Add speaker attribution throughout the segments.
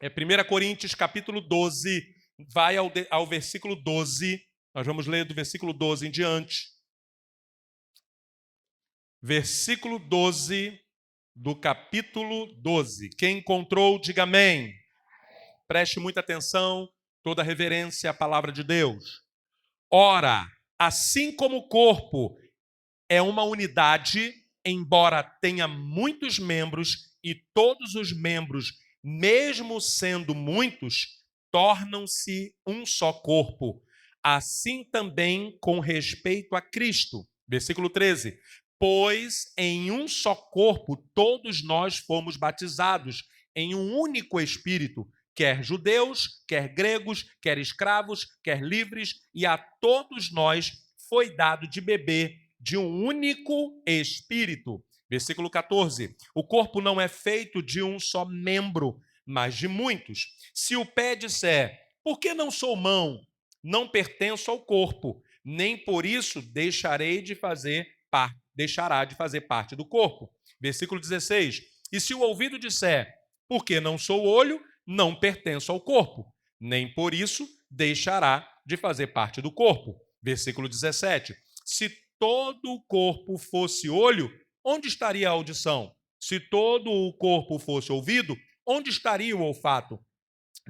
Speaker 1: 1 Coríntios capítulo 12, vai ao versículo 12. Nós vamos ler do versículo 12 em diante. Versículo 12 do capítulo 12. Quem encontrou, diga amém. Preste muita atenção, toda reverência à palavra de Deus. Ora, assim como o corpo é uma unidade, embora tenha muitos membros, e todos os membros, mesmo sendo muitos, tornam-se um só corpo. Assim também com respeito a Cristo. Versículo 13. Pois em um só corpo todos nós fomos batizados, em um único Espírito, quer judeus, quer gregos, quer escravos, quer livres, e a todos nós foi dado de beber de um único Espírito. Versículo 14. O corpo não é feito de um só membro, mas de muitos. Se o pé disser, por que não sou mão? Não pertenço ao corpo, nem por isso deixará de fazer parte do corpo. Versículo 16. E se o ouvido disser, por que não sou olho? Não pertenço ao corpo, nem por isso deixará de fazer parte do corpo. Versículo 17. Se todo o corpo fosse olho, onde estaria a audição? Se todo o corpo fosse ouvido, onde estaria o olfato?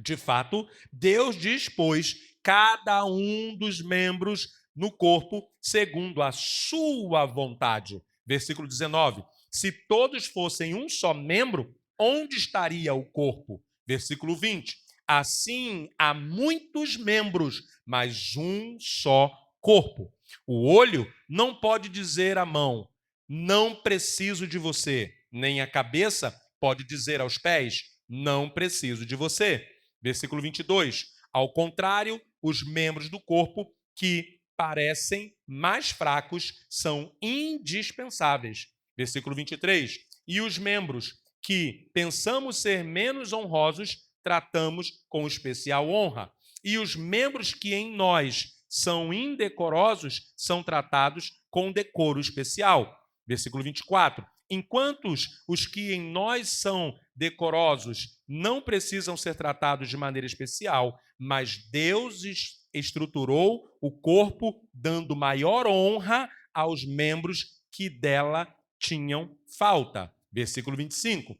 Speaker 1: De fato, Deus dispôs cada um dos membros no corpo segundo a sua vontade. Versículo 19. Se todos fossem um só membro, onde estaria o corpo? Versículo 20. Assim há muitos membros, mas um só corpo. O olho não pode dizer à mão, não preciso de você, nem a cabeça pode dizer aos pés, não preciso de você. Versículo 22. Ao contrário, os membros do corpo que parecem mais fracos são indispensáveis. Versículo 23. E os membros que pensamos ser menos honrosos, tratamos com especial honra. E os membros que em nós são indecorosos, são tratados com decoro especial. Versículo 24. Enquanto os que em nós são decorosos não precisam ser tratados de maneira especial, mas Deus estruturou o corpo, dando maior honra aos membros que dela tinham falta. Versículo 25.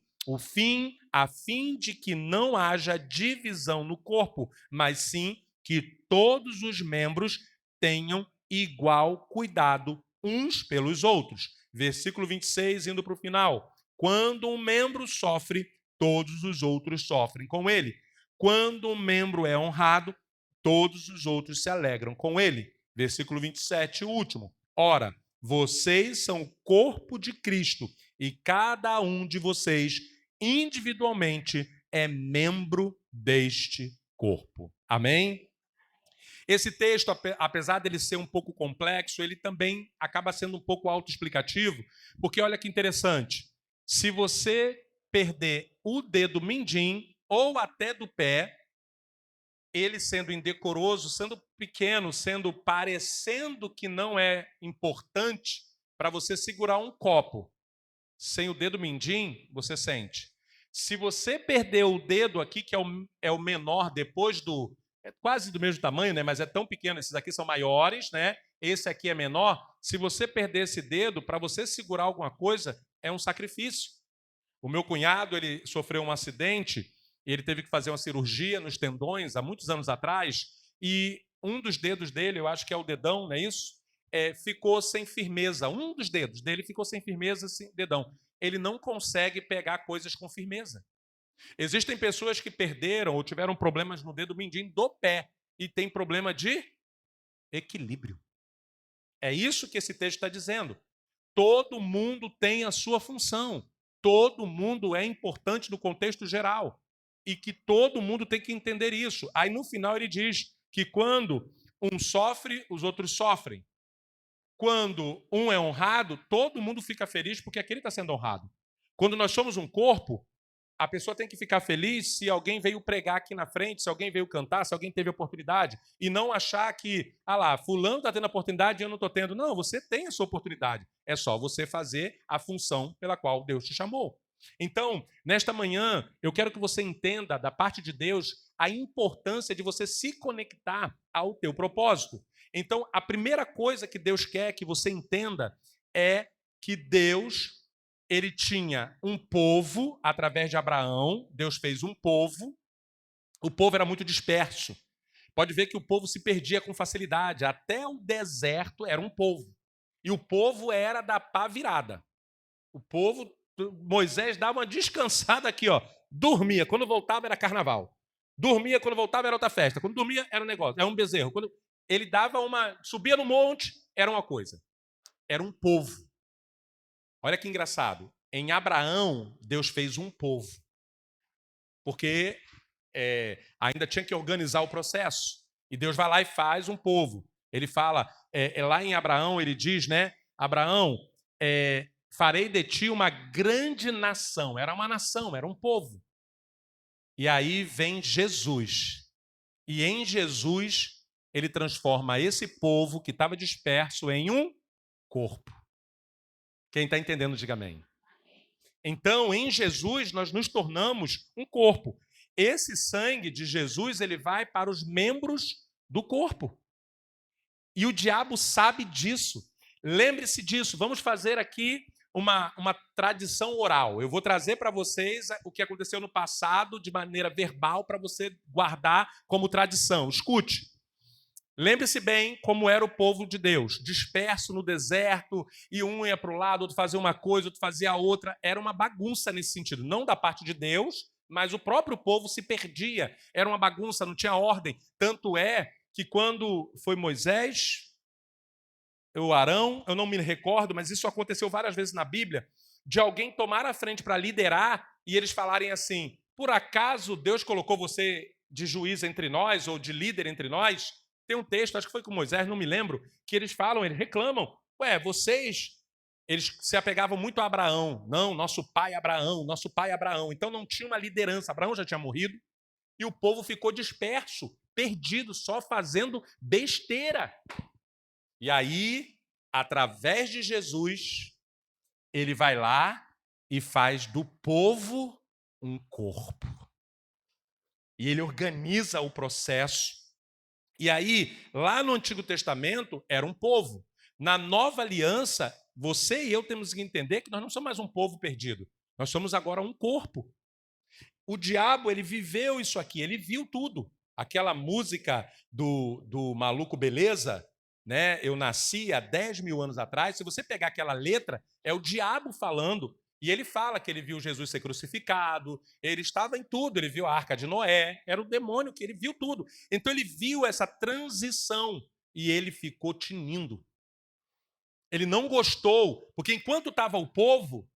Speaker 1: A fim de que não haja divisão no corpo, mas sim que todos os membros tenham igual cuidado uns pelos outros. Versículo 26, indo para o final. Quando um membro sofre, todos os outros sofrem com ele. Quando um membro é honrado, todos os outros se alegram com ele. Versículo 27, o último. Ora, vocês são o corpo de Cristo e cada um de vocês, individualmente, é membro deste corpo. Amém? Esse texto, apesar dele ser um pouco complexo, ele também acaba sendo um pouco autoexplicativo, porque olha que interessante. Se você perder o dedo mindinho ou até do pé, ele sendo indecoroso, sendo pequeno, sendo parecendo que não é importante, para você segurar um copo sem o dedo mindinho, você sente. Se você perder o dedo aqui, que é o menor depois do... É quase do mesmo tamanho, né? Mas é tão pequeno. Esses aqui são maiores, né? Esse aqui é menor. Se você perder esse dedo, para você segurar alguma coisa, é um sacrifício. O meu cunhado, ele sofreu um acidente, ele teve que fazer uma cirurgia nos tendões há muitos anos atrás, e um dos dedos dele, eu acho que é o dedão, não é isso? Ficou sem firmeza. Um dos dedos dele ficou sem firmeza, sem dedão. Ele não consegue pegar coisas com firmeza. Existem pessoas que perderam ou tiveram problemas no dedo mindinho do pé e tem problema de equilíbrio. É isso que esse texto está dizendo. Todo mundo tem a sua função. Todo mundo é importante no contexto geral. E que todo mundo tem que entender isso. Aí no final ele diz que quando um sofre, os outros sofrem. Quando um é honrado, todo mundo fica feliz porque aquele está sendo honrado. Quando nós somos um corpo, a pessoa tem que ficar feliz se alguém veio pregar aqui na frente, se alguém veio cantar, se alguém teve oportunidade, e não achar que, fulano está tendo oportunidade e eu não estou tendo. Não, você tem a sua oportunidade. É só você fazer a função pela qual Deus te chamou. Então, nesta manhã, eu quero que você entenda, da parte de Deus, a importância de você se conectar ao teu propósito. Então, a primeira coisa que Deus quer que você entenda é que Deus, ele tinha um povo através de Abraão. Deus fez um povo. O povo era muito disperso. Pode ver que o povo se perdia com facilidade. Até o deserto era um povo. E o povo era da pá virada. O povo, Moisés dava uma descansada aqui, ó. Dormia. Quando voltava era carnaval. Dormia, quando voltava era outra festa. Quando dormia era um negócio, era um bezerro. Quando ele dava subia no monte, era uma coisa. Era um povo. Olha que engraçado. Em Abraão, Deus fez um povo. Porque ainda tinha que organizar o processo. E Deus vai lá e faz um povo. Ele fala, lá em Abraão, ele diz, né? Abraão, farei de ti uma grande nação. Era uma nação, era um povo. E aí vem Jesus. E em Jesus, ele transforma esse povo que estava disperso em um corpo. Quem está entendendo, diga amém. Então, em Jesus, nós nos tornamos um corpo. Esse sangue de Jesus, ele vai para os membros do corpo. E o diabo sabe disso. Lembre-se disso. Vamos fazer aqui uma tradição oral. Eu vou trazer para vocês o que aconteceu no passado de maneira verbal para você guardar como tradição. Escute. Lembre-se bem como era o povo de Deus, disperso no deserto, e um ia para o lado, outro fazia uma coisa, outro fazia a outra. Era uma bagunça nesse sentido, não da parte de Deus, mas o próprio povo se perdia. Era uma bagunça, não tinha ordem. Tanto é que quando foi Moisés, ou Arão, eu não me recordo, mas isso aconteceu várias vezes na Bíblia, de alguém tomar a frente para liderar e eles falarem assim: por acaso Deus colocou você de juiz entre nós ou de líder entre nós? Tem um texto, acho que foi com Moisés, não me lembro, que eles falam, eles reclamam. Vocês... Eles se apegavam muito a Abraão. Não, nosso pai Abraão, nosso pai Abraão. Então não tinha uma liderança. Abraão já tinha morrido e o povo ficou disperso, perdido, só fazendo besteira. E aí, através de Jesus, ele vai lá e faz do povo um corpo. E ele organiza o processo. E aí, lá no Antigo Testamento, era um povo. Na Nova Aliança, você e eu temos que entender que nós não somos mais um povo perdido. Nós somos agora um corpo. O diabo, ele viveu isso aqui, ele viu tudo. Aquela música do Maluco Beleza, né? Eu nasci há 10 mil anos atrás. Se você pegar aquela letra, é o diabo falando. E ele fala que ele viu Jesus ser crucificado, ele estava em tudo, ele viu a Arca de Noé, era o demônio que ele viu tudo. Então ele viu essa transição e ele ficou tinindo. Ele não gostou, porque enquanto estava o povo,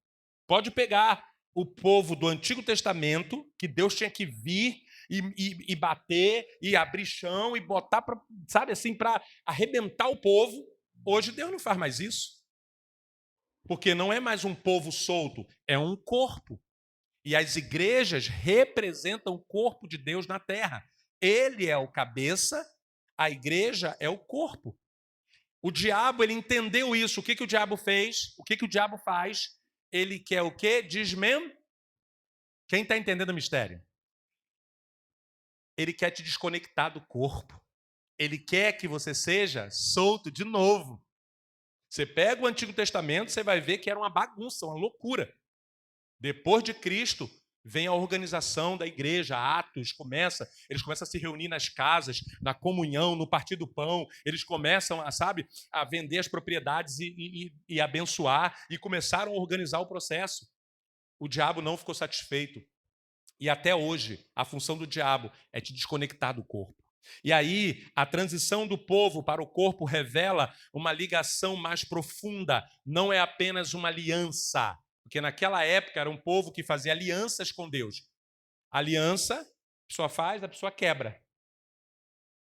Speaker 1: pode pegar o povo do Antigo Testamento, que Deus tinha que vir e bater, e abrir chão, e botar, sabe assim, para arrebentar o povo. Hoje Deus não faz mais isso. Porque não é mais um povo solto, é um corpo. E as igrejas representam o corpo de Deus na terra. Ele é o cabeça, a igreja é o corpo. O diabo, ele entendeu isso. O que o diabo fez? O que o diabo faz? Ele quer o quê? Quem está entendendo o mistério? Ele quer te desconectar do corpo. Ele quer que você seja solto de novo. Você pega o Antigo Testamento, você vai ver que era uma bagunça, uma loucura. Depois de Cristo, vem a organização da igreja, Atos, eles começam a se reunir nas casas, na comunhão, no partir do pão, eles começam a vender as propriedades e abençoar, e começaram a organizar o processo. O diabo não ficou satisfeito. E até hoje, a função do diabo é te desconectar do corpo. E aí, a transição do povo para o corpo revela uma ligação mais profunda, não é apenas uma aliança, porque naquela época era um povo que fazia alianças com Deus. Aliança, a pessoa faz, a pessoa quebra.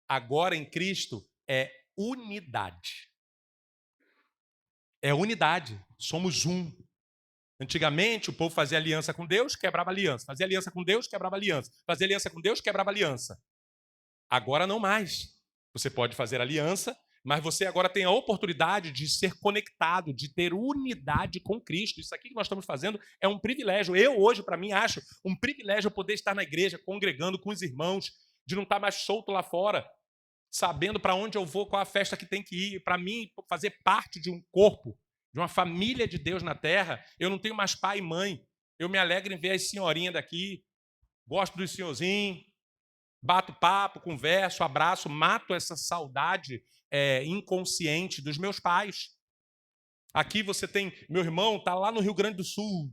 Speaker 1: Agora em Cristo é unidade. É unidade, somos um. Antigamente o povo fazia aliança com Deus, quebrava aliança. Fazia aliança com Deus, quebrava aliança. Fazia aliança com Deus, quebrava aliança. Agora não mais. Você pode fazer aliança, Mas você agora tem a oportunidade de ser conectado, de ter unidade com Cristo. Isso aqui que nós estamos fazendo é um privilégio. Eu hoje, para mim, acho um privilégio poder estar na igreja, congregando com os irmãos, de não estar mais solto lá fora, sabendo para onde eu vou, qual a festa que tem que ir. Para mim, fazer parte de um corpo, de uma família de Deus na terra, eu não tenho mais pai e mãe. Eu me alegro em ver as senhorinhas daqui, gosto dos senhorzinhos, bato papo, converso, abraço, mato essa saudade inconsciente dos meus pais. Aqui você tem, meu irmão está lá no Rio Grande do Sul.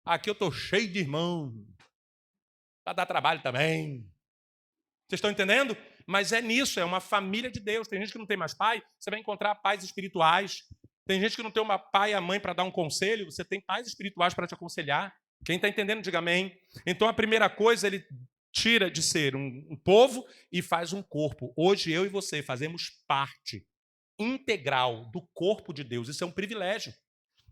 Speaker 1: Aqui eu estou cheio de irmão. Para dar trabalho também. Vocês estão entendendo? Mas é nisso, é uma família de Deus. Tem gente que não tem mais pai, você vai encontrar pais espirituais. Tem gente que não tem uma pai e a mãe para dar um conselho, você tem pais espirituais para te aconselhar. Quem está entendendo, diga amém. Então, a primeira coisa, ele tira de ser um povo e faz um corpo. Hoje, eu e você fazemos parte integral do corpo de Deus. Isso é um privilégio.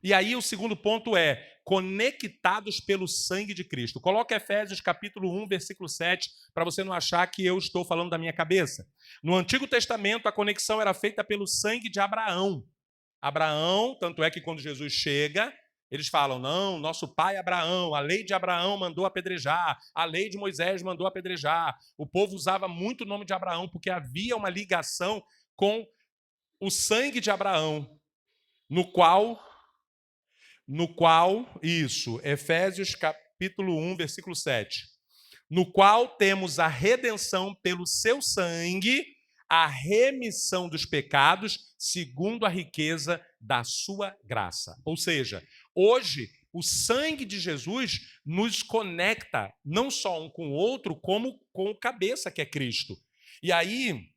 Speaker 1: E aí, o segundo ponto é conectados pelo sangue de Cristo. Coloca Efésios capítulo 1, versículo 7, para você não achar que eu estou falando da minha cabeça. No Antigo Testamento, a conexão era feita pelo sangue de Abraão. Abraão, tanto é que quando Jesus chega, eles falam, não, nosso pai Abraão, a lei de Abraão mandou apedrejar, a lei de Moisés mandou apedrejar. O povo usava muito o nome de Abraão, porque havia uma ligação com o sangue de Abraão, no qual, Efésios capítulo 1, versículo 7, no qual temos a redenção pelo seu sangue, a remissão dos pecados, segundo a riqueza da sua graça. Ou seja, hoje, o sangue de Jesus nos conecta, não só um com o outro, como com o cabeça, que é Cristo. E aí,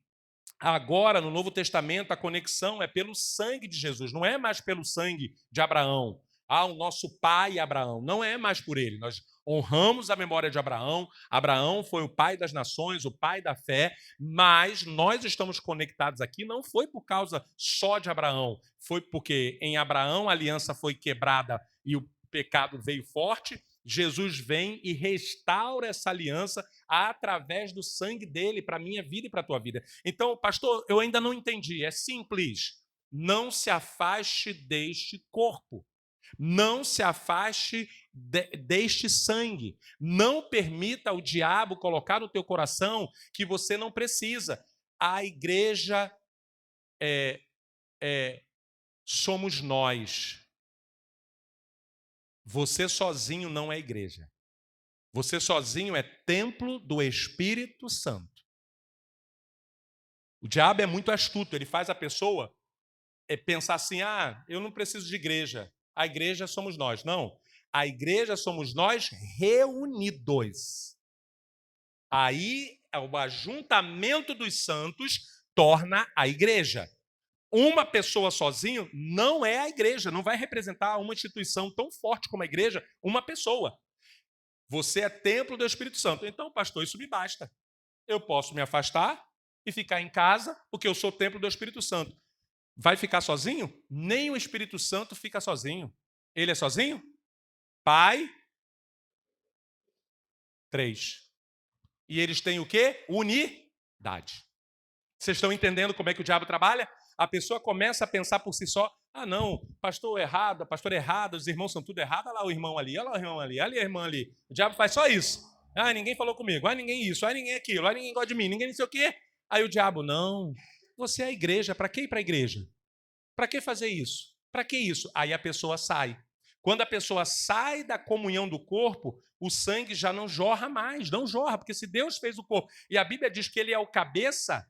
Speaker 1: agora, no Novo Testamento, a conexão é pelo sangue de Jesus, não é mais pelo sangue de Abraão. O nosso pai Abraão, não é mais por ele. Nós honramos a memória de Abraão. Abraão foi o pai das nações, o pai da fé, mas nós estamos conectados aqui, não foi por causa só de Abraão, foi porque em Abraão a aliança foi quebrada e o pecado veio forte. Jesus vem e restaura essa aliança através do sangue dele para a minha vida e para a tua vida. Então, pastor, eu ainda não entendi. É simples. Não se afaste deste corpo. Não se afaste deste sangue. Não permita o diabo colocar no teu coração que você não precisa. A igreja somos nós. Você sozinho não é igreja. Você sozinho é templo do Espírito Santo. O diabo é muito astuto. Ele faz a pessoa pensar assim, eu não preciso de igreja. A igreja somos nós. Não. A igreja somos nós reunidos. Aí, o ajuntamento dos santos torna a igreja. Uma pessoa sozinho não é a igreja, não vai representar uma instituição tão forte como a igreja, uma pessoa. Você é templo do Espírito Santo. Então, pastor, isso me basta. Eu posso me afastar e ficar em casa, porque eu sou templo do Espírito Santo. Vai ficar sozinho? Nem o Espírito Santo fica sozinho. Ele é sozinho? Pai, 3. E eles têm o quê? Unidade. Vocês estão entendendo como é que o diabo trabalha? A pessoa começa a pensar por si só, não, pastor errado, a pastora errada, os irmãos são tudo errado, olha lá o irmão ali, olha lá o irmão ali, olha a irmã ali. O diabo faz só isso. Ninguém falou comigo, ninguém isso, ninguém aquilo, ninguém gosta de mim, ninguém não sei o quê. Aí o diabo, não, você é a igreja, para que ir para a igreja? Para que fazer isso? Para que isso? Aí a pessoa sai. Quando a pessoa sai da comunhão do corpo, o sangue já não jorra mais, não jorra, porque se Deus fez o corpo, e a Bíblia diz que ele é o cabeça,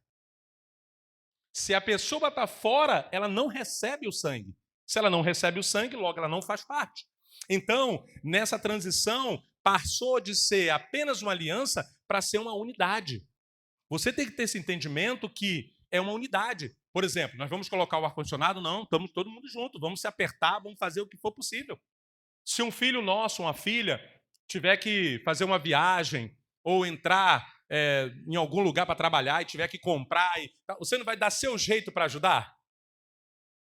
Speaker 1: se a pessoa está fora, ela não recebe o sangue. Se ela não recebe o sangue, logo ela não faz parte. Então, nessa transição, passou de ser apenas uma aliança para ser uma unidade. Você tem que ter esse entendimento que é uma unidade. Por exemplo, nós vamos colocar o ar-condicionado? Não, estamos todo mundo junto, vamos se apertar, vamos fazer o que for possível. Se um filho nosso, uma filha, tiver que fazer uma viagem ou entrar em algum lugar para trabalhar e tiver que comprar, você não vai dar seu jeito para ajudar?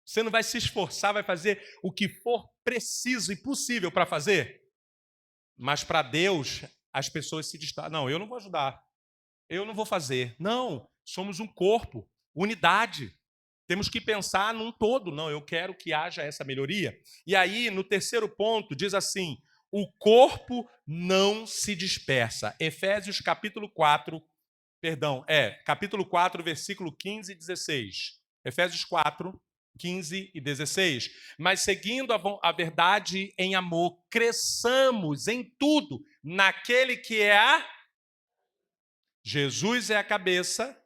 Speaker 1: Você não vai se esforçar, vai fazer o que for preciso e possível para fazer? Mas para Deus, as pessoas se destacam. Não, eu não vou ajudar. Eu não vou fazer. Não, somos um corpo. unidade. Temos que pensar num todo. Não, eu quero que haja essa melhoria. E aí, no terceiro ponto, diz assim: o corpo não se dispersa. Efésios capítulo 4, capítulo 4, versículo 15 e 16. Efésios 4, 15 e 16. Mas seguindo a verdade em amor, cresçamos em tudo naquele que é Jesus é a cabeça,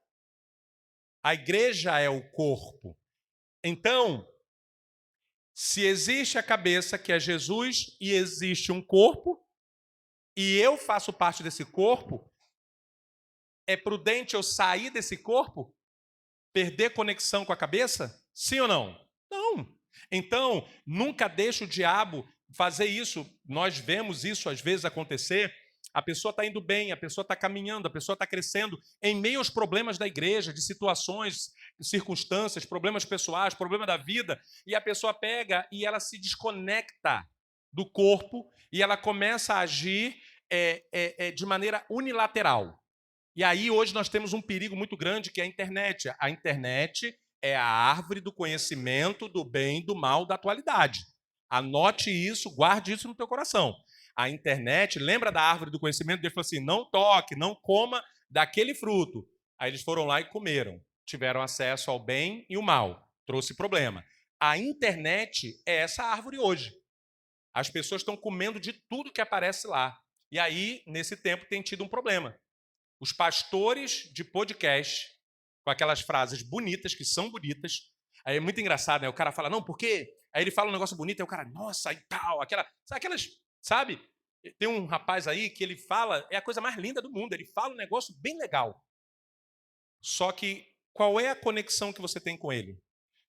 Speaker 1: a igreja é o corpo. Então, se existe a cabeça, que é Jesus, e existe um corpo, e eu faço parte desse corpo, é prudente eu sair desse corpo? Perder conexão com a cabeça? Sim ou não? Não. Então, nunca deixe o diabo fazer isso. Nós vemos isso às vezes acontecer. A pessoa está indo bem, a pessoa está caminhando, a pessoa está crescendo em meio aos problemas da igreja, de situações, circunstâncias, problemas pessoais, problema da vida, e a pessoa pega e ela se desconecta do corpo e ela começa a agir de maneira unilateral. E aí hoje nós temos um perigo muito grande, que é a internet. A internet é a árvore do conhecimento do bem e do mal da atualidade. Anote isso, guarde isso no teu coração. A internet, lembra da árvore do conhecimento? Deus falou assim: não toque, não coma daquele fruto. Aí eles foram lá e comeram. Tiveram acesso ao bem e o mal. Trouxe problema. A internet é essa árvore hoje. As pessoas estão comendo de tudo que aparece lá. E aí, nesse tempo, tem tido um problema. Os pastores de podcast, com aquelas frases bonitas, que são bonitas, aí é muito engraçado, né? O cara fala, não, por quê? Aí ele fala um negócio bonito, aí o cara, nossa, e tal, aquelas, sabe? Tem um rapaz aí que ele fala, é a coisa mais linda do mundo, ele fala um negócio bem legal. Só que, qual é a conexão que você tem com ele?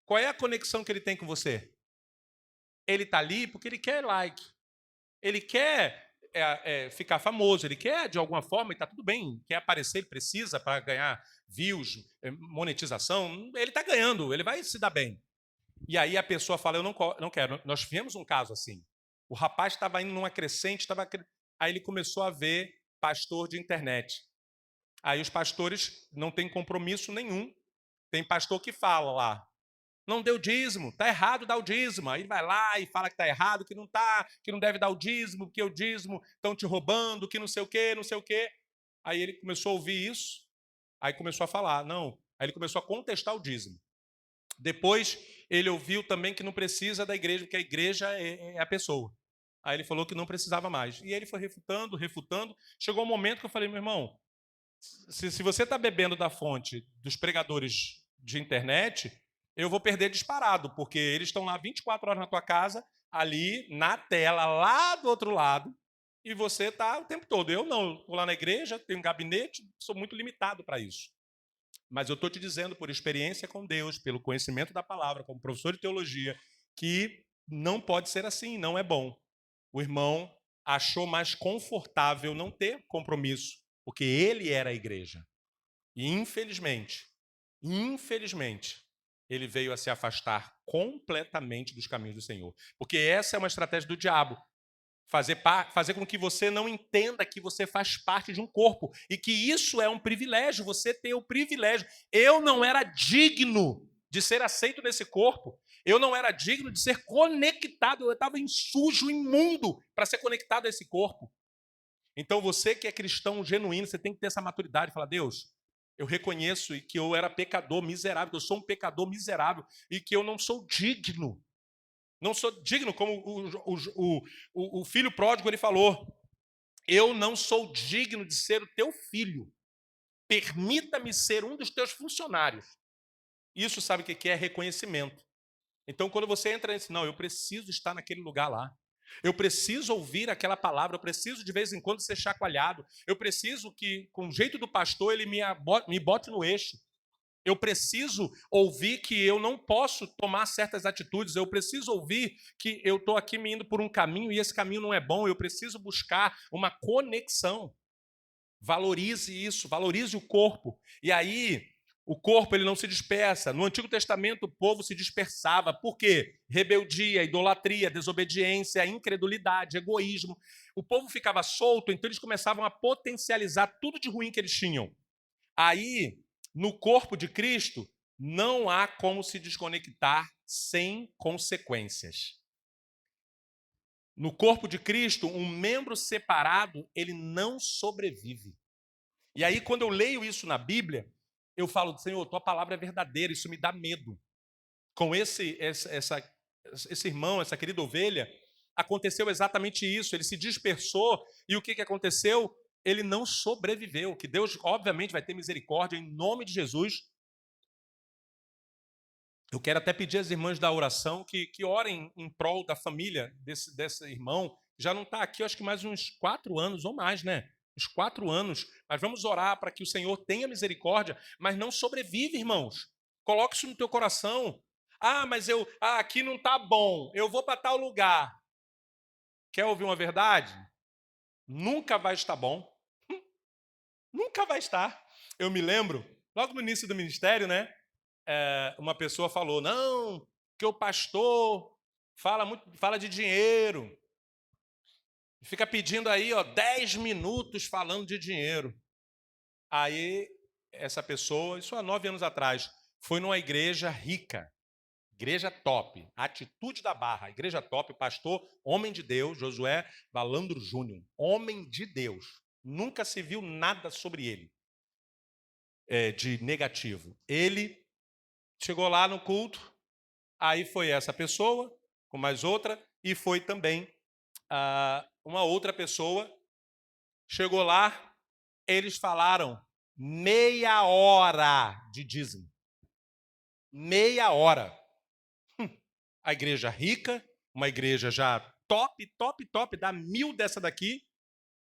Speaker 1: Qual é a conexão que ele tem com você? Ele está ali porque ele quer like. Ele quer ficar famoso, ele quer, de alguma forma, e está tudo bem, quer aparecer, ele precisa para ganhar views, monetização, ele está ganhando, ele vai se dar bem. E aí a pessoa fala, eu não quero. Nós tivemos um caso assim. O rapaz estava indo numa crescente, aí ele começou a ver pastor de internet. Aí os pastores não têm compromisso nenhum. Tem pastor que fala lá, não deu dízimo, está errado dar o dízimo. Aí ele vai lá e fala que está errado, que não está, que não deve dar o dízimo, porque o dízimo estão te roubando, que não sei o quê, não sei o quê. Aí ele começou a ouvir isso, aí começou a falar, não. Aí ele começou a contestar o dízimo. Depois ele ouviu também que não precisa da igreja, porque a igreja é a pessoa. Aí ele falou que não precisava mais. E ele foi refutando, refutando. Chegou um momento que eu falei, meu irmão, se você está bebendo da fonte dos pregadores de internet, eu vou perder disparado, porque eles estão lá 24 horas na tua casa, ali na tela, lá do outro lado, e você está o tempo todo. Eu não, estou lá na igreja, tenho um gabinete, sou muito limitado para isso. Mas eu estou te dizendo, por experiência com Deus, pelo conhecimento da palavra, como professor de teologia, que não pode ser assim, não é bom. O irmão achou mais confortável não ter compromisso, porque ele era a igreja. E infelizmente, ele veio a se afastar completamente dos caminhos do Senhor. Porque essa é uma estratégia do diabo. Fazer com que você não entenda que você faz parte de um corpo. E que isso é um privilégio, você tem o privilégio. Eu não era digno de ser aceito nesse corpo. Eu não era digno de ser conectado. Eu estava sujo, imundo, para ser conectado a esse corpo. Então você que é cristão genuíno, você tem que ter essa maturidade. Falar, Deus, eu reconheço que eu era pecador miserável, que eu sou um pecador miserável e que eu não sou digno. Não sou digno, como o filho pródigo ele falou. Eu não sou digno de ser o teu filho. Permita-me ser um dos teus funcionários. Isso sabe o que é reconhecimento. Então, quando você entra nesse, não, eu preciso estar naquele lugar lá. Eu preciso ouvir aquela palavra, eu preciso de vez em quando ser chacoalhado. Eu preciso que, com o jeito do pastor, ele me bote no eixo. Eu preciso ouvir que eu não posso tomar certas atitudes. Eu preciso ouvir que eu estou aqui me indo por um caminho e esse caminho não é bom. Eu preciso buscar uma conexão. Valorize isso, valorize o corpo. E aí, o corpo ele não se dispersa. No Antigo Testamento, o povo se dispersava. Por quê? Rebeldia, idolatria, desobediência, incredulidade, egoísmo. O povo ficava solto, então eles começavam a potencializar tudo de ruim que eles tinham. Aí, no corpo de Cristo, Não há como se desconectar sem consequências. No corpo de Cristo, um membro separado, ele não sobrevive. E aí, quando eu leio isso na Bíblia, eu falo, Senhor, tua palavra é verdadeira, isso me dá medo. Com esse irmão, essa querida ovelha, aconteceu exatamente isso. Ele se dispersou e o que aconteceu? Ele não sobreviveu. Que Deus, obviamente, vai ter misericórdia em nome de Jesus. Eu quero até pedir às irmãs da oração que orem em prol da família desse irmão. Já não está aqui, eu acho que mais uns 4 anos ou mais, né? Uns 4 anos. Mas vamos orar para que o Senhor tenha misericórdia, mas não sobrevive, irmãos. Coloque isso no teu coração. Mas aqui não está bom, eu vou para tal lugar. Quer ouvir uma verdade? Nunca vai estar bom. Nunca vai estar. Eu me lembro, logo no início do ministério, né? Uma pessoa falou, não, que o pastor fala de dinheiro. Fica pedindo aí, 10 minutos falando de dinheiro. Aí, essa pessoa, isso há 9 anos atrás, foi numa igreja rica. Igreja top, Atitude da Barra, igreja top, pastor, homem de Deus, Josué Valandro Júnior, homem de Deus. Nunca se viu nada sobre ele de negativo. Ele chegou lá no culto, aí foi essa pessoa, com mais outra, e foi também uma outra pessoa. Chegou lá, eles falaram meia hora de dízimo. Meia hora. A igreja rica, uma igreja já top, dá 1000 dessa daqui,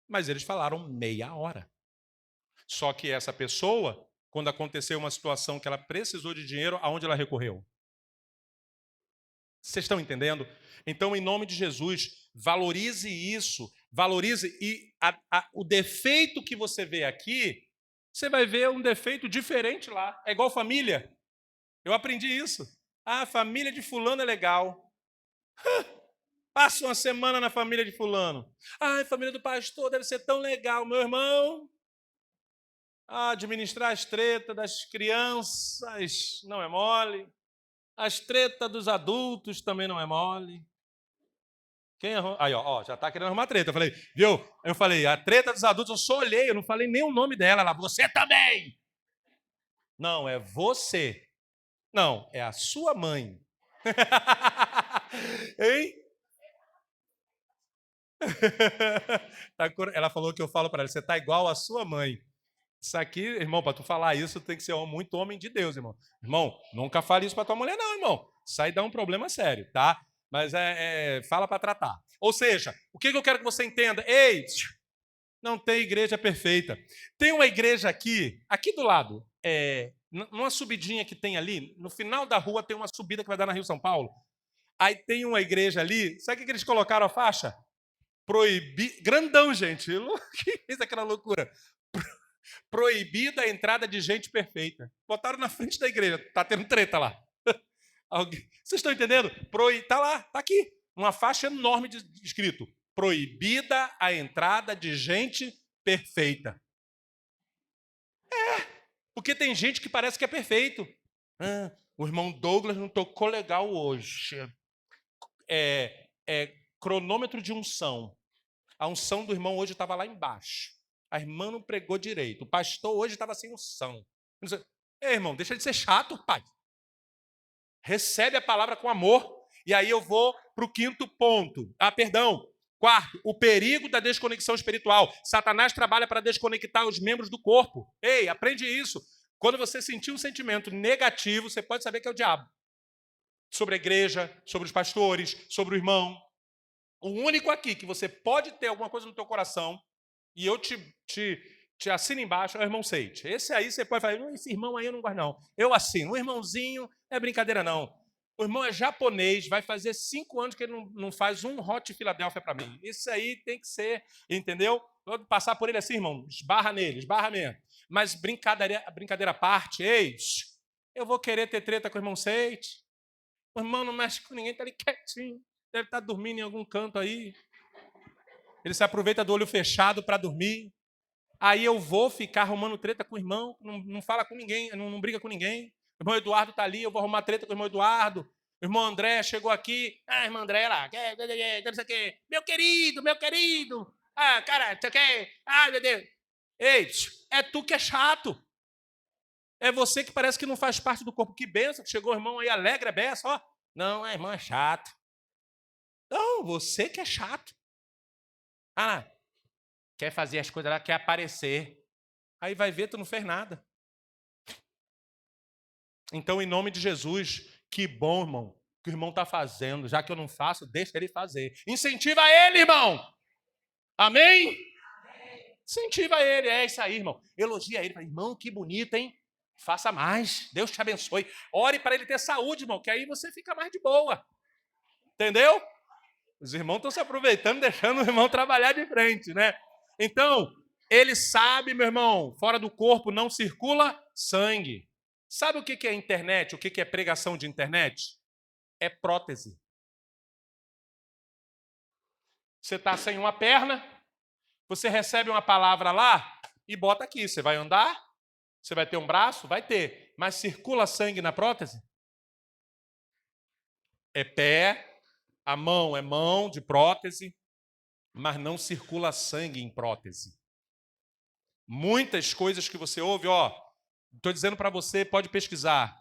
Speaker 1: mas eles falaram meia hora. Só que essa pessoa, quando aconteceu uma situação que ela precisou de dinheiro, aonde ela recorreu? Vocês estão entendendo? Então, em nome de Jesus, valorize isso, valorize. E o defeito que você vê aqui, você vai ver um defeito diferente lá. É igual família. Eu aprendi isso. A família de fulano é legal. Passa uma semana na família de fulano. A família do pastor deve ser tão legal, meu irmão. Administrar as tretas das crianças não é mole. As tretas dos adultos também não é mole. Quem arruma? Aí, já está querendo arrumar treta. Eu falei, viu? Eu falei, a treta dos adultos, eu só olhei, eu não falei nem o nome dela. Ela, você também. Não, é você. Não, é a sua mãe. Hein? Ela falou que eu falo para ela, você está igual a sua mãe. Isso aqui, irmão, para tu falar isso, tem que ser muito homem de Deus, irmão. Irmão, nunca fale isso para tua mulher, não, irmão. Isso aí dá um problema sério, tá? Mas fala para tratar. Ou seja, o que eu quero que você entenda? Ei, não tem igreja perfeita. Tem uma igreja aqui do lado, numa subidinha que tem ali, no final da rua tem uma subida que vai dar na Rio São Paulo. Aí tem uma igreja ali, sabe o que eles colocaram a faixa? Grandão, gente. Que fez aquela loucura? Proibida a entrada de gente perfeita. Botaram na frente da igreja. Tá tendo treta lá. Vocês estão entendendo? Tá lá, tá aqui. Uma faixa enorme escrito: proibida a entrada de gente perfeita. Porque tem gente que parece que é perfeito. O irmão Douglas não tocou legal hoje. Cronômetro de unção. A unção do irmão hoje estava lá embaixo. A irmã não pregou direito. O pastor hoje estava sem unção. Ei, irmão, deixa de ser chato, pai. Recebe a palavra com amor. E aí eu vou para o 5º ponto. Quarto, o perigo da desconexão espiritual. Satanás trabalha para desconectar os membros do corpo. Ei, aprende isso. Quando você sentir um sentimento negativo, você pode saber que é o diabo. Sobre a igreja, sobre os pastores, sobre o irmão. O único aqui que você pode ter alguma coisa no teu coração, e eu te assino embaixo, é o irmão Seite. Esse aí você pode falar, esse irmão aí eu não gosto não. Eu assino. O irmãozinho é brincadeira não. O irmão é japonês, vai fazer 5 anos que ele não faz um Hot Philadelphia para mim. Isso aí tem que ser, entendeu? Vou passar por ele assim, irmão, esbarra nele, esbarra mesmo. Mas brincadeira à parte, eu vou querer ter treta com o irmão Seite. O irmão não mexe com ninguém, tá ali quietinho. Deve estar dormindo em algum canto aí. Ele se aproveita do olho fechado para dormir. Aí eu vou ficar arrumando treta com o irmão, não fala com ninguém, não briga com ninguém. O irmão Eduardo está ali, eu vou arrumar treta com o irmão Eduardo. O irmão André chegou aqui. Irmão André lá. Não sei o quê. Meu querido. Cara, você quer? Meu Deus. Ei, é tu que é chato. É você que parece que não faz parte do corpo. Que benção, que chegou o irmão aí alegre, é beça, ó. Não, irmão é chato. Não, você que é chato. Quer fazer as coisas lá, quer aparecer. Aí vai ver, tu não fez nada. Então, em nome de Jesus, que bom, irmão, que o irmão está fazendo. Já que eu não faço, deixa ele fazer. Incentiva ele, irmão. Amém? Incentiva ele, é isso aí, irmão. Elogia ele. Irmão, que bonito, hein? Faça mais. Deus te abençoe. Ore para ele ter saúde, irmão, que aí você fica mais de boa. Entendeu? Os irmãos estão se aproveitando, deixando o irmão trabalhar de frente, né? Então, ele sabe, meu irmão, fora do corpo não circula sangue. Sabe o que é internet? O que é pregação de internet? É prótese. Você está sem uma perna, você recebe uma palavra lá e bota aqui. Você vai andar? Você vai ter um braço? Vai ter. Mas circula sangue na prótese? É pé, a mão é mão de prótese, mas não circula sangue em prótese. Muitas coisas que você ouve, estou dizendo para você, pode pesquisar.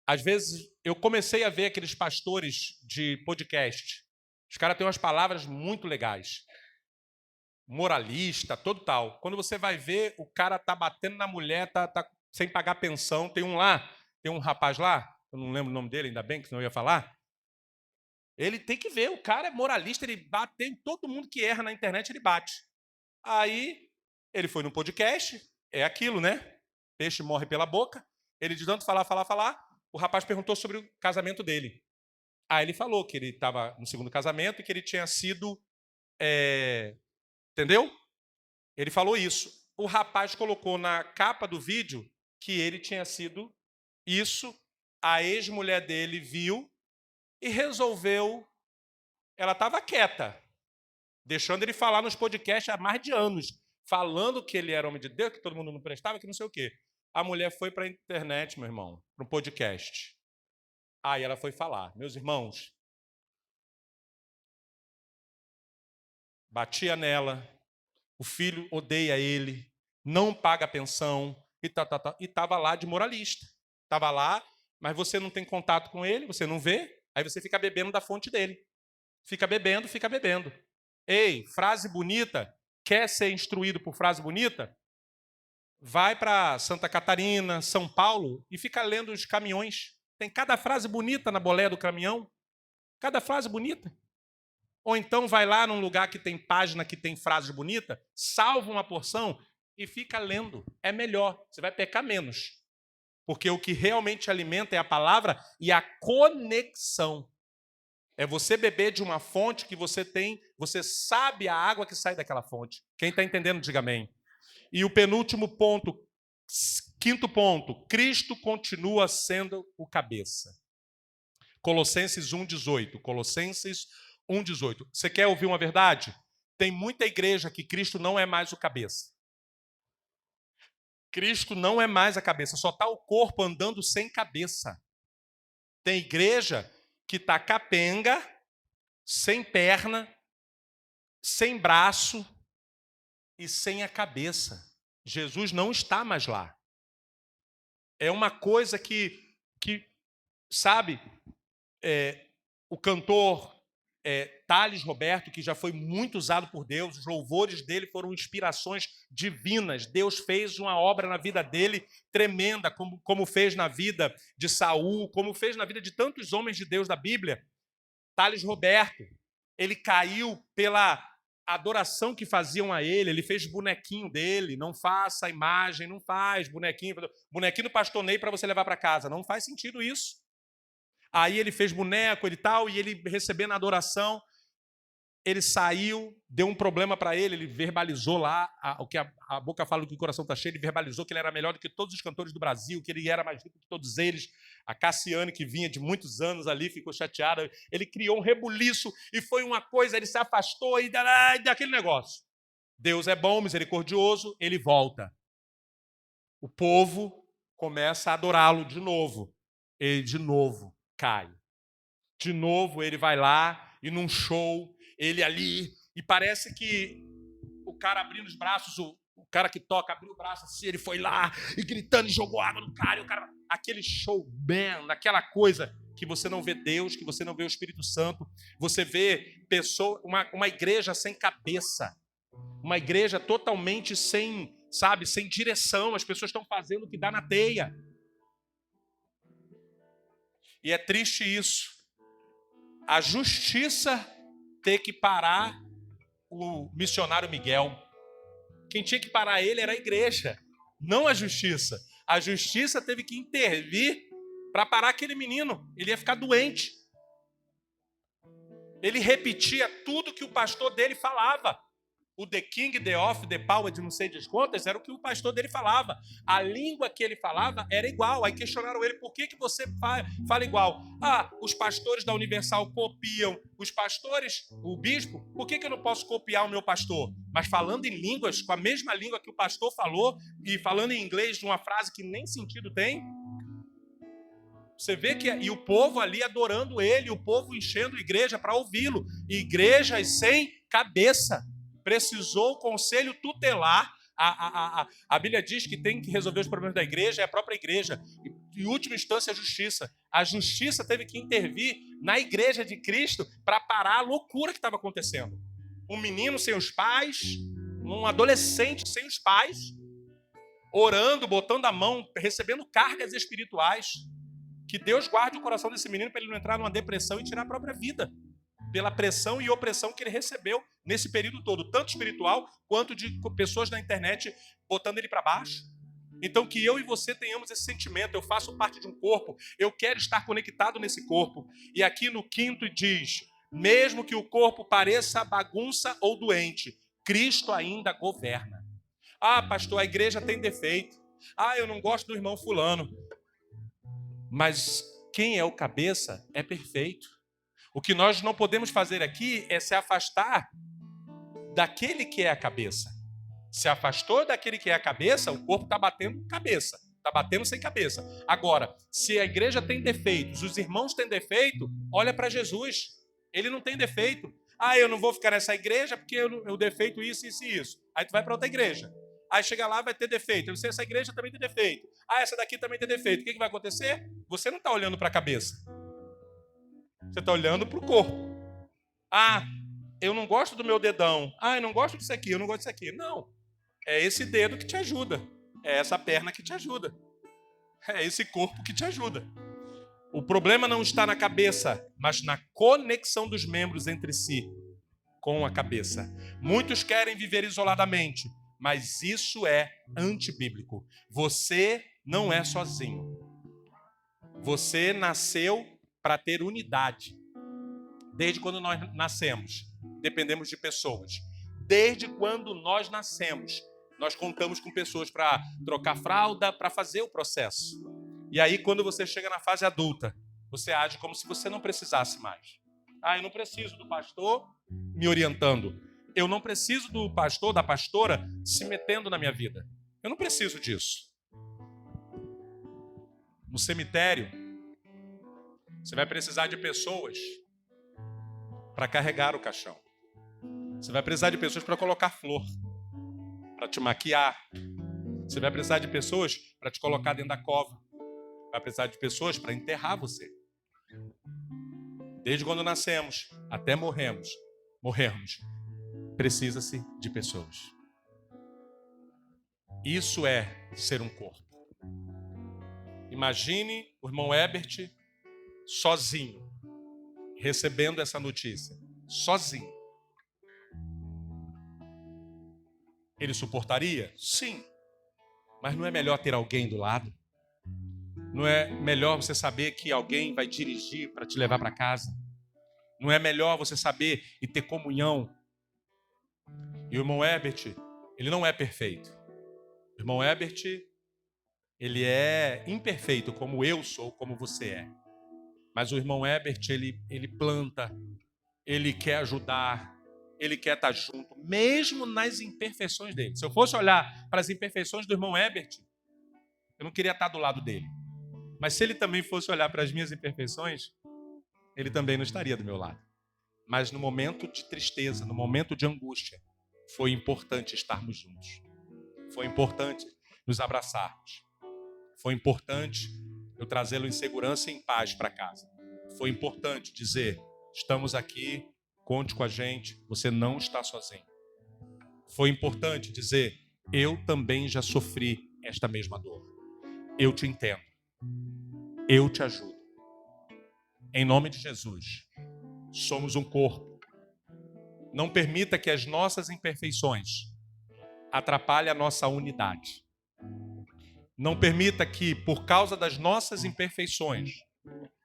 Speaker 1: Às vezes, eu comecei a ver aqueles pastores de podcast. Os caras têm umas palavras muito legais. Moralista, todo tal. Quando você vai ver, o cara tá batendo na mulher, tá sem pagar pensão. Tem um rapaz lá, eu não lembro o nome dele, ainda bem que senão eu ia falar. Ele tem que ver, o cara é moralista, ele bate em todo mundo que erra na internet, ele bate. Aí, ele foi no podcast, é aquilo, né? Peixe morre pela boca. Ele de tanto falar, o rapaz perguntou sobre o casamento dele. Aí ele falou que ele estava no segundo casamento e que ele tinha sido... Entendeu? Ele falou isso. O rapaz colocou na capa do vídeo que ele tinha sido isso. A ex-mulher dele viu e resolveu... Ela estava quieta, deixando ele falar nos podcasts há mais de anos, falando que ele era homem de Deus, que todo mundo não prestava, que não sei o quê. A mulher foi para a internet, meu irmão, para um podcast. Aí ela foi falar. Meus irmãos, batia nela, o filho odeia ele, não paga a pensão, e estava lá de moralista. Estava lá, mas você não tem contato com ele, você não vê, aí você fica bebendo da fonte dele. Fica bebendo. Ei, frase bonita, quer ser instruído por frase bonita? Vai para Santa Catarina, São Paulo e fica lendo os caminhões. Tem cada frase bonita na boleia do caminhão. Cada frase bonita. Ou então vai lá num lugar que tem página, que tem frase bonita, salva uma porção e fica lendo. É melhor, você vai pecar menos. Porque o que realmente alimenta é a palavra e a conexão. É você beber de uma fonte que você sabe a água que sai daquela fonte. Quem está entendendo, diga amém. E o penúltimo ponto, quinto ponto, Cristo continua sendo o cabeça. Colossenses 1,18. Colossenses 1,18. Você quer ouvir uma verdade? Tem muita igreja que Cristo não é mais o cabeça. Cristo não é mais a cabeça, só está o corpo andando sem cabeça. Tem igreja que está capenga, sem perna, sem braço e sem a cabeça. Jesus não está mais lá. É uma coisa que sabe, o cantor Thales Roberto, que já foi muito usado por Deus, os louvores dele foram inspirações divinas. Deus fez uma obra na vida dele tremenda, como fez na vida de Saul, como fez na vida de tantos homens de Deus da Bíblia. Thales Roberto, ele caiu pela adoração que faziam a ele fez bonequinho dele, não faça a imagem, não faz bonequinho do pastor Ney para você levar para casa, não faz sentido isso. Aí ele fez boneco e tal, e ele recebendo a adoração, ele saiu, deu um problema para ele verbalizou lá, o que a boca fala do que o coração está cheio, ele verbalizou que ele era melhor do que todos os cantores do Brasil, que ele era mais rico que todos eles. A Cassiane, que vinha de muitos anos ali, ficou chateada. Ele criou um rebuliço e foi uma coisa, ele se afastou e daquele negócio. Deus é bom, misericordioso, ele volta. O povo começa a adorá-lo de novo. Ele de novo cai. De novo ele vai lá e num show, ele ali, e parece que o cara abrindo os braços, o cara que toca abriu o braço assim, ele foi lá e gritando e jogou água no cara, e o cara, aquele showman, aquela coisa que você não vê Deus, que você não vê o Espírito Santo, você vê uma igreja sem cabeça, uma igreja totalmente sem, sabe, sem direção, as pessoas estão fazendo o que dá na teia. E é triste isso. A justiça ter que parar o missionário Miguel. Quem tinha que parar ele era a igreja, não a justiça. A justiça teve que intervir para parar aquele menino. Ele ia ficar doente. Ele repetia tudo que o pastor dele falava. O The King, The Off, The Power de não sei das quantas, era o que o pastor dele falava. A língua que ele falava era igual. Aí questionaram ele, por que você fala igual? Ah, os pastores da Universal copiam. Os pastores, o bispo, por que eu não posso copiar o meu pastor? Mas falando em línguas, com a mesma língua que o pastor falou, e falando em inglês de uma frase que nem sentido tem. Você vê que e o povo ali adorando ele, o povo enchendo a igreja para ouvi-lo. Igrejas sem cabeça. Precisou o conselho tutelar. A Bíblia diz que tem que resolver os problemas da igreja, é a própria igreja. Em última instância, a justiça. A justiça teve que intervir na igreja de Cristo para parar a loucura que estava acontecendo. Um menino sem os pais, um adolescente sem os pais, orando, botando a mão, recebendo cargas espirituais. Que Deus guarde o coração desse menino para ele não entrar numa depressão e tirar a própria vida. Pela pressão e opressão que ele recebeu nesse período todo, tanto espiritual quanto de pessoas na internet botando ele para baixo. Então que eu e você tenhamos esse sentimento, eu faço parte de um corpo, eu quero estar conectado nesse corpo. E aqui no 5º diz, mesmo que o corpo pareça bagunça ou doente, Cristo ainda governa. Ah, pastor, a igreja tem defeito. Ah, eu não gosto do irmão fulano. Mas quem é o cabeça é perfeito. O que nós não podemos fazer aqui é se afastar daquele que é a cabeça. Se afastou daquele que é a cabeça, o corpo está batendo cabeça. Está batendo sem cabeça. Agora, se a igreja tem defeitos, os irmãos têm defeito, olha para Jesus. Ele não tem defeito. Ah, eu não vou ficar nessa igreja porque eu defeito isso, isso e isso. Aí tu vai para outra igreja. Aí chega lá, vai ter defeito. Eu não sei, essa igreja também tem defeito. Ah, essa daqui também tem defeito. O que vai acontecer? Você não está olhando para a cabeça. Você está olhando para o corpo. Ah, eu não gosto do meu dedão. Ah, eu não gosto disso aqui, eu não gosto disso aqui. Não. É esse dedo que te ajuda. É essa perna que te ajuda. É esse corpo que te ajuda. O problema não está na cabeça, mas na conexão dos membros entre si com a cabeça. Muitos querem viver isoladamente, mas isso é antibíblico. Você não é sozinho. Você nasceu para ter unidade. Desde quando nós nascemos, dependemos de pessoas. Desde quando nós nascemos, nós contamos com pessoas para trocar fralda, para fazer o processo. E aí, quando você chega na fase adulta, você age como se você não precisasse mais. Ah, eu não preciso do pastor me orientando. Eu não preciso do pastor, da pastora, se metendo na minha vida. Eu não preciso disso. No cemitério, você vai precisar de pessoas para carregar o caixão. Você vai precisar de pessoas para colocar flor, para te maquiar. Você vai precisar de pessoas para te colocar dentro da cova. Vai precisar de pessoas para enterrar você. Desde quando nascemos até morrermos, precisa-se de pessoas. Isso é ser um corpo. Imagine o irmão Herbert sozinho, recebendo essa notícia. Sozinho. Ele suportaria? Sim. Mas não é melhor ter alguém do lado? Não é melhor você saber que alguém vai dirigir para te levar para casa? Não é melhor você saber e ter comunhão? E o irmão Herbert, ele não é perfeito. O irmão Herbert, ele é imperfeito, como eu sou, como você é. Mas o irmão Herbert, ele planta, ele quer ajudar, ele quer estar junto, mesmo nas imperfeições dele. Se eu fosse olhar para as imperfeições do irmão Herbert, Eu não queria estar do lado dele. Mas se ele também fosse olhar para as minhas imperfeições, ele também não estaria do meu lado. Mas no momento de tristeza, no momento de angústia, foi importante estarmos juntos. Foi importante nos abraçarmos. Foi importante eu trazê-lo em segurança e em paz para casa. Foi importante dizer, estamos aqui, conte com a gente, você não está sozinho. Foi importante dizer, eu também já sofri esta mesma dor. Eu te entendo. Eu te ajudo. Em nome de Jesus, somos um corpo. Não permita que as nossas imperfeições atrapalhem a nossa unidade. Não permita que, por causa das nossas imperfeições,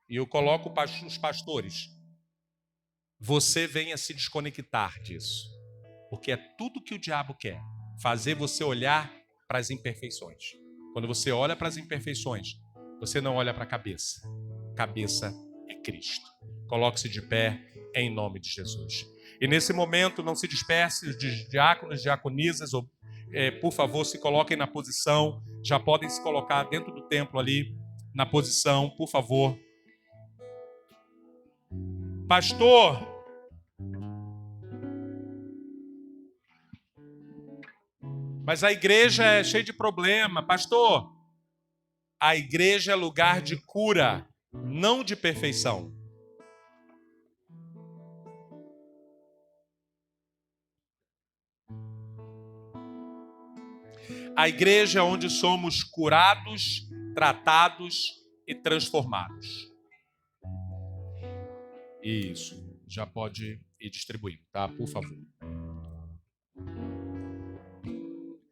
Speaker 1: e eu coloco os pastores, você venha se desconectar disso. Porque é tudo que o diabo quer, fazer você olhar para as imperfeições. Quando você olha para as imperfeições, você não olha para a cabeça. Cabeça é Cristo. Coloque-se de pé em nome de Jesus. E nesse momento, não se disperse, os diáconos, diaconisas, por favor, se coloquem na posição. Já podem se colocar dentro do templo ali, na posição, por favor. Pastor, mas a igreja é cheia de problema. Pastor, a igreja é lugar de cura, não de perfeição. A igreja é onde somos curados, tratados e transformados. Isso, já pode ir distribuindo, tá? Por favor.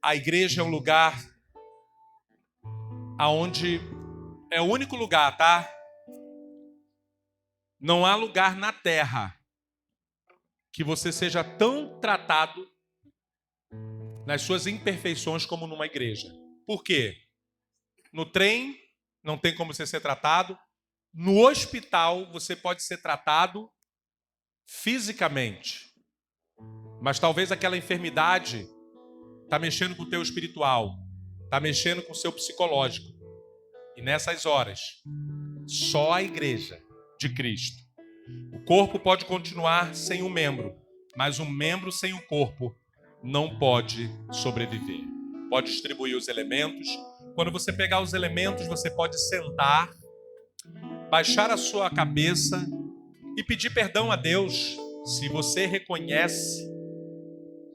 Speaker 1: A igreja é um lugar aonde é o único lugar, tá? Não há lugar na terra que você seja tão tratado nas suas imperfeições como numa igreja. Por quê? No trem não tem como você ser tratado. No hospital você pode ser tratado fisicamente. Mas talvez aquela enfermidade está mexendo com o teu espiritual, está mexendo com o seu psicológico. E nessas horas, só a igreja de Cristo. O corpo pode continuar sem um membro, mas um membro sem o corpo não pode sobreviver. Pode distribuir os elementos. Quando você pegar os elementos, você pode sentar, baixar a sua cabeça e pedir perdão a Deus. Se você reconhece...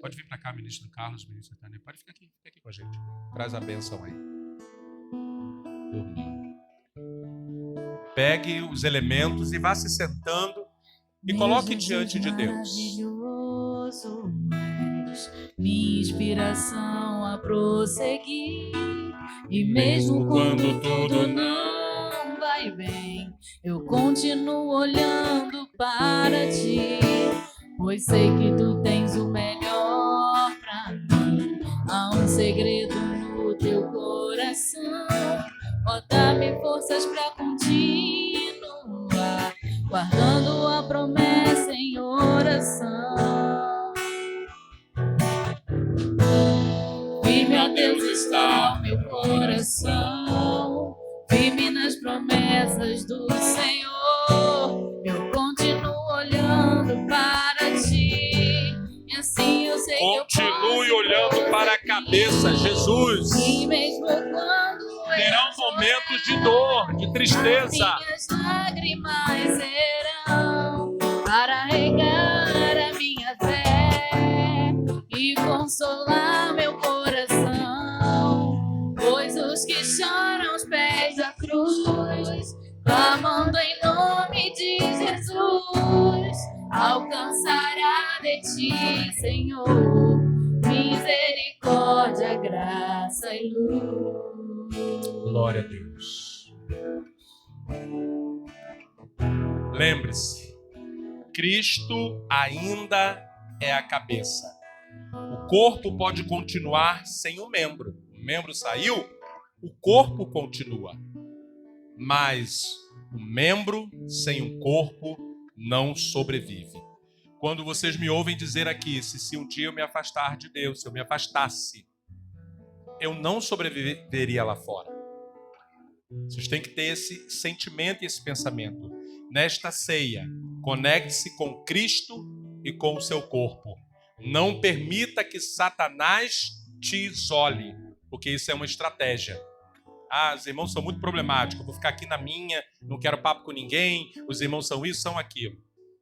Speaker 1: Pode vir para cá, ministro Carlos, ministro Tânia. Pode ficar aqui com a gente. Traz a bênção aí. Dormiu. Pegue os elementos e vá se sentando e coloque diante de Deus.
Speaker 2: Minha inspiração a prosseguir. E mesmo quando tudo não vai bem, eu continuo olhando para ti, pois sei que tu tens o melhor pra mim. Há um segredo no teu coração, ó, dá-me forças pra continuar, guardando a promessa em oração. Firme, ó Deus, está o meu coração, firme nas promessas do Senhor. Eu continuo olhando para ti, e assim eu sei que eu posso.
Speaker 1: Continue olhando para a cabeça, Jesus.
Speaker 2: E mesmo quando
Speaker 1: terão momentos de dor, de tristeza.
Speaker 2: Minhas lágrimas serão para regar a minha fé e consolar meu coração, pois os que choram aos pés da cruz, clamando em nome de Jesus, alcançará de ti, Senhor, misericórdia, graça e luz.
Speaker 1: Glória a Deus. Lembre-se, Cristo ainda é a cabeça. O corpo pode continuar sem um membro. O membro saiu, o corpo continua. Mas o membro sem um corpo não sobrevive. Quando vocês me ouvem dizer aqui, se um dia eu me afastar de Deus, se eu me afastasse, eu não sobreviveria lá fora. Vocês têm que ter esse sentimento e esse pensamento. Nesta ceia, conecte-se com Cristo e com o seu corpo. Não permita que Satanás te isole, porque isso é uma estratégia. Os irmãos são muito problemáticos, eu vou ficar aqui na minha, não quero papo com ninguém, os irmãos são isso, são aquilo.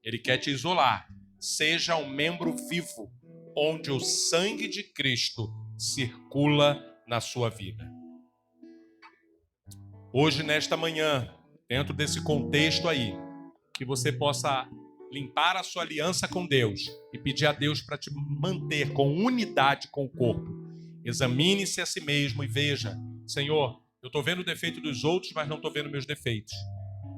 Speaker 1: Ele quer te isolar. Seja um membro vivo, onde o sangue de Cristo circula na sua vida. Hoje, nesta manhã, dentro desse contexto aí, que você possa limpar a sua aliança com Deus e pedir a Deus para te manter com unidade com o corpo. Examine-se a si mesmo e veja, Senhor, eu estou vendo o defeito dos outros, mas não estou vendo meus defeitos.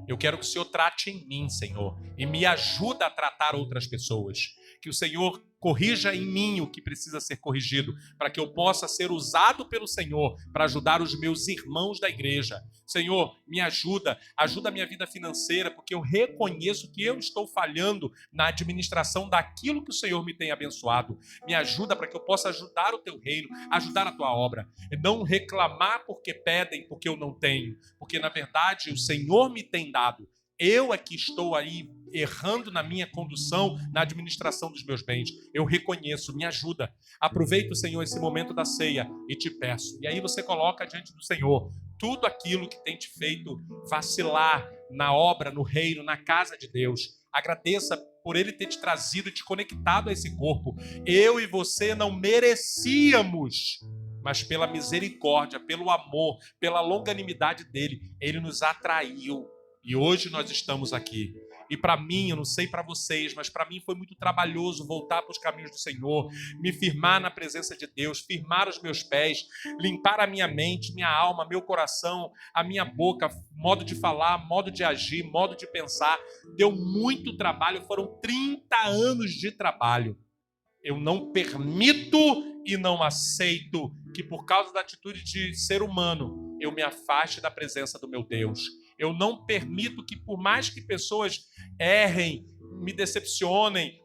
Speaker 1: Eu quero que o Senhor trate em mim, Senhor, e me ajuda a tratar outras pessoas. Que o Senhor corrija em mim o que precisa ser corrigido, para que eu possa ser usado pelo Senhor para ajudar os meus irmãos da igreja. Senhor, me ajuda a minha vida financeira, porque eu reconheço que eu estou falhando na administração daquilo que o Senhor me tem abençoado. Me ajuda para que eu possa ajudar o teu reino, ajudar a tua obra. E não reclamar porque pedem, porque eu não tenho. Porque, na verdade, o Senhor me tem dado. Eu é que estou aí errando na minha condução, na administração dos meus bens. Eu reconheço, me ajuda. Aproveita, Senhor, esse momento da ceia e te peço. E aí você coloca diante do Senhor tudo aquilo que tem te feito vacilar na obra, no reino, na casa de Deus. Agradeça por Ele ter te trazido e te conectado a esse corpo. Eu e você não merecíamos, mas pela misericórdia, pelo amor, pela longanimidade dEle, Ele nos atraiu. E hoje nós estamos aqui. E para mim, eu não sei para vocês, mas para mim foi muito trabalhoso voltar para os caminhos do Senhor, me firmar na presença de Deus, firmar os meus pés, limpar a minha mente, minha alma, meu coração, a minha boca, modo de falar, modo de agir, modo de pensar. Deu muito trabalho, foram 30 anos de trabalho. Eu não permito e não aceito que por causa da atitude de ser humano, eu me afaste da presença do meu Deus. Eu não permito que, por mais que pessoas errem, me decepcionem,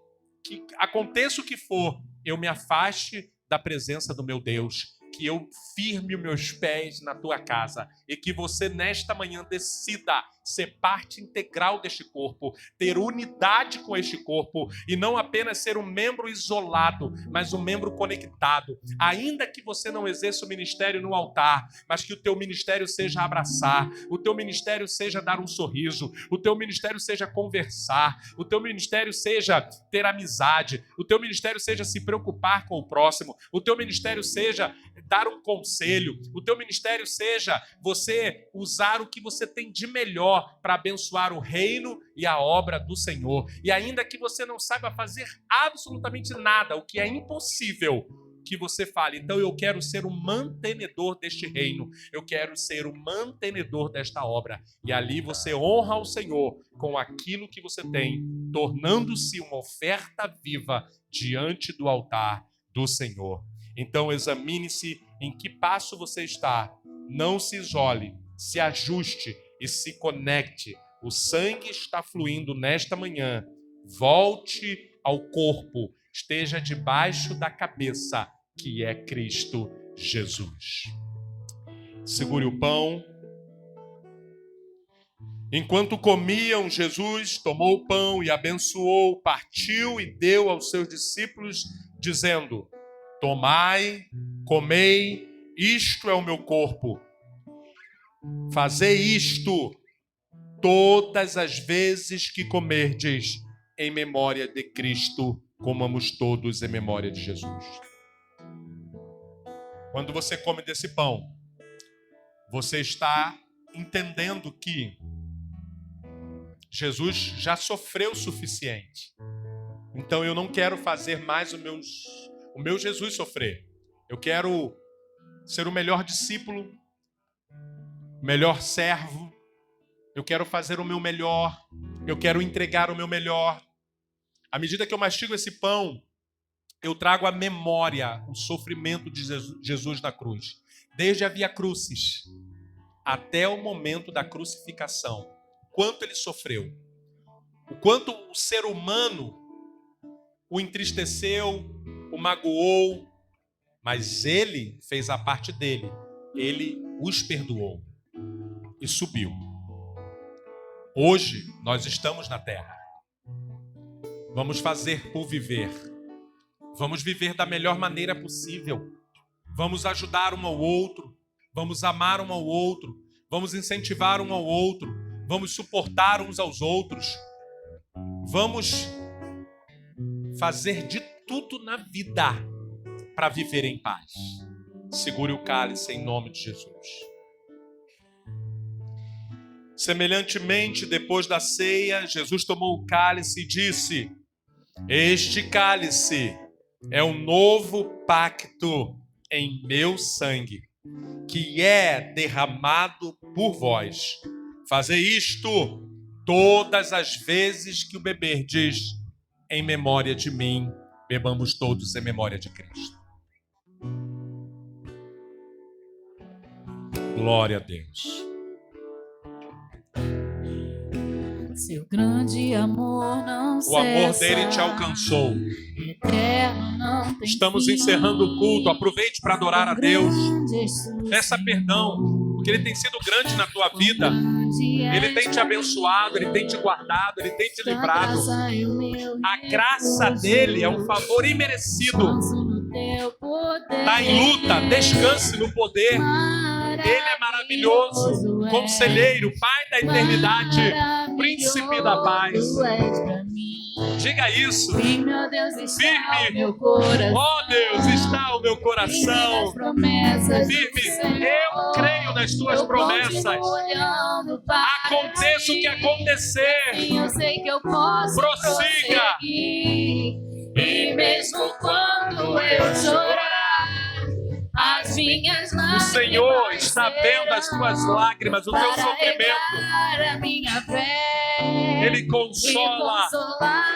Speaker 1: que aconteça o que for, eu me afaste da presença do meu Deus. Que eu firme os meus pés na tua casa e que você, nesta manhã, decida ser parte integral deste corpo, ter unidade com este corpo e não apenas ser um membro isolado, mas um membro conectado. Ainda que você não exerça o ministério no altar, mas que o teu ministério seja abraçar, o teu ministério seja dar um sorriso, o teu ministério seja conversar, o teu ministério seja ter amizade, o teu ministério seja se preocupar com o próximo, o teu ministério seja dar um conselho, o teu ministério seja você usar o que você tem de melhor para abençoar o reino e a obra do Senhor. E ainda que você não saiba fazer absolutamente nada, o que é impossível, que você fale, então eu quero ser o mantenedor deste reino, eu quero ser o mantenedor desta obra. E ali você honra o Senhor com aquilo que você tem, tornando-se uma oferta viva diante do altar do Senhor. Então examine-se em que passo você está, não se isole, se ajuste e se conecte. O sangue está fluindo nesta manhã. Volte ao corpo, esteja debaixo da cabeça, que é Cristo Jesus. Segure o pão. Enquanto comiam, Jesus tomou o pão e abençoou, partiu e deu aos seus discípulos, dizendo: tomai, comei, isto é o meu corpo. Fazei isto todas as vezes que comerdes, em memória de Cristo, comamos todos em memória de Jesus. Quando você come desse pão, você está entendendo que Jesus já sofreu o suficiente. Então eu não quero fazer mais o meu Jesus sofrer. Eu quero ser o melhor discípulo, o melhor servo. Eu quero fazer o meu melhor. Eu quero entregar o meu melhor. À medida que eu mastigo esse pão, eu trago à memória o sofrimento de Jesus na cruz. Desde a Via Crucis até o momento da crucificação. Quanto ele sofreu. O quanto o ser humano o entristeceu, o magoou, mas ele fez a parte dele. Ele os perdoou. e subiu. Hoje nós estamos na terra. Vamos fazer por viver. Vamos viver da melhor maneira possível. Vamos ajudar um ao outro. Vamos amar um ao outro. Vamos incentivar um ao outro. Vamos suportar uns aos outros. Vamos fazer de tudo na vida para viver em paz. Segure o cálice em nome de Jesus. Semelhantemente, depois da ceia, Jesus tomou o cálice e disse: este cálice é o novo pacto em meu sangue, que é derramado por vós. Fazei isto todas as vezes que o beberdes, em memória de mim. Bebamos todos em memória de Cristo. Glória a Deus.
Speaker 2: Seu grande amor não cessa.
Speaker 1: O amor dele te alcançou.
Speaker 2: Eterno não tem
Speaker 1: Estamos
Speaker 2: fim.
Speaker 1: encerrando o culto. Aproveite para adorar a Deus.
Speaker 2: Grande
Speaker 1: Peça perdão, porque Ele tem sido grande na tua vida. Ele tem te abençoado, Ele tem te guardado, Ele tem te livrado. A graça dele é um favor imerecido. Está em luta, descanse no poder. Ele é maravilhoso, conselheiro, Pai da eternidade, Príncipe da paz. Diga isso.
Speaker 2: Firme,
Speaker 1: Firme.
Speaker 2: ó Deus, está o meu coração.
Speaker 1: Firme, eu creio nas tuas promessas. Aconteça o que acontecer.
Speaker 2: Eu sei que eu posso
Speaker 1: Prossiga.
Speaker 2: prosseguir. E mesmo quando eu chorar, as minhas lágrimas
Speaker 1: O Senhor está vendo as tuas lágrimas, o teu sofrimento.
Speaker 2: A minha fé,
Speaker 1: Ele consola.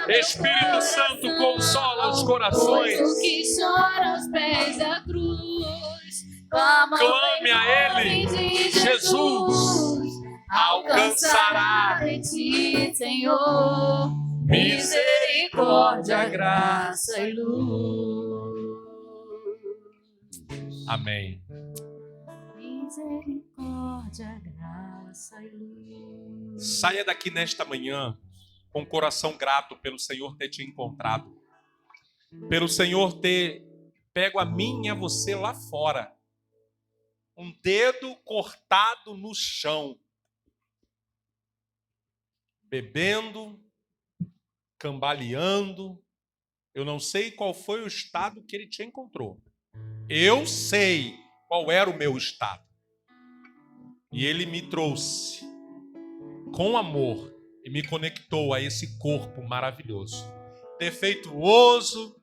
Speaker 1: Espírito Santo, consola os corações.
Speaker 2: Pois o que chora aos pés da cruz,
Speaker 1: Clame a Ele. Jesus alcançará
Speaker 2: em ti, Senhor, misericórdia, graça e luz.
Speaker 1: Amém.
Speaker 2: Misericórdia, graça e luz.
Speaker 1: Saia daqui nesta manhã com o coração grato pelo Senhor ter te encontrado. Pelo Senhor ter pego a mim e a você lá fora. Um dedo cortado no chão. Bebendo, cambaleando. Eu não sei qual foi o estado que ele te encontrou. Eu sei qual era o meu estado. E ele me trouxe com amor e me conectou a esse corpo maravilhoso, defeituoso,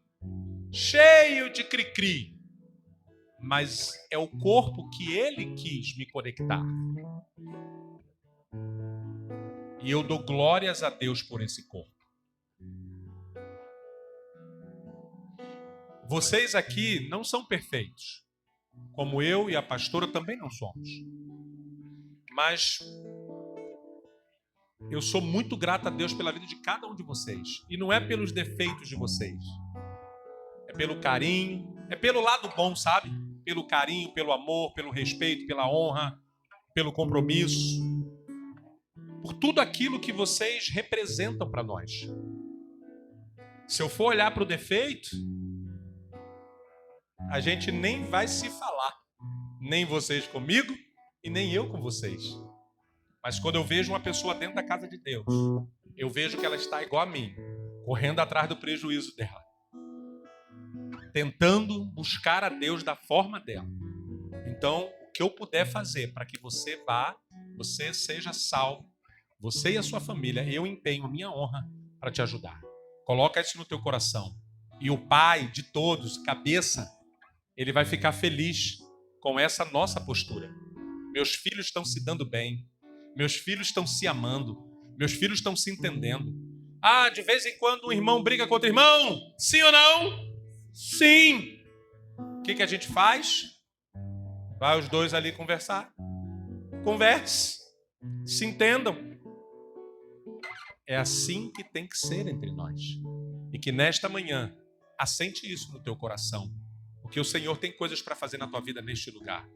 Speaker 1: cheio de cri-cri, mas é o corpo que ele quis me conectar. E eu dou glórias a Deus por esse corpo. Vocês aqui não são perfeitos, como eu e a pastora também não somos. Mas eu sou muito grato a Deus pela vida de cada um de vocês. E não é pelos defeitos de vocês. É pelo carinho, é pelo lado bom, sabe? Pelo carinho, pelo amor, pelo respeito, pela honra, pelo compromisso. Por tudo aquilo que vocês representam para nós. Se eu for olhar para o defeito, a gente nem vai se falar. Nem vocês comigo e nem eu com vocês. Mas quando eu vejo uma pessoa dentro da casa de Deus, eu vejo que ela está igual a mim, correndo atrás do prejuízo dela, tentando buscar a Deus da forma dela. Então, o que eu puder fazer para que você vá, você seja salvo, você e a sua família, eu empenho a minha honra para te ajudar. Coloca isso no teu coração. E o Pai de todos, cabeça, ele vai ficar feliz com essa nossa postura. Meus filhos estão se dando bem. Meus filhos estão se amando. Meus filhos estão se entendendo. Ah, de vez em quando um irmão briga com outro irmão. Sim ou não? Sim. O que a gente faz? Vai os dois ali conversar. Converse. Se entendam. É assim que tem que ser entre nós. E que nesta manhã, assente isso no teu coração. Porque o Senhor tem coisas para fazer na tua vida neste lugar.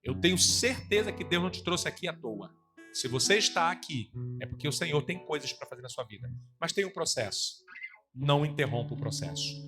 Speaker 1: Eu tenho certeza que Deus não te trouxe aqui à toa. Se você está aqui, é porque o Senhor tem coisas para fazer na sua vida. Mas tem um processo. Não interrompa o processo.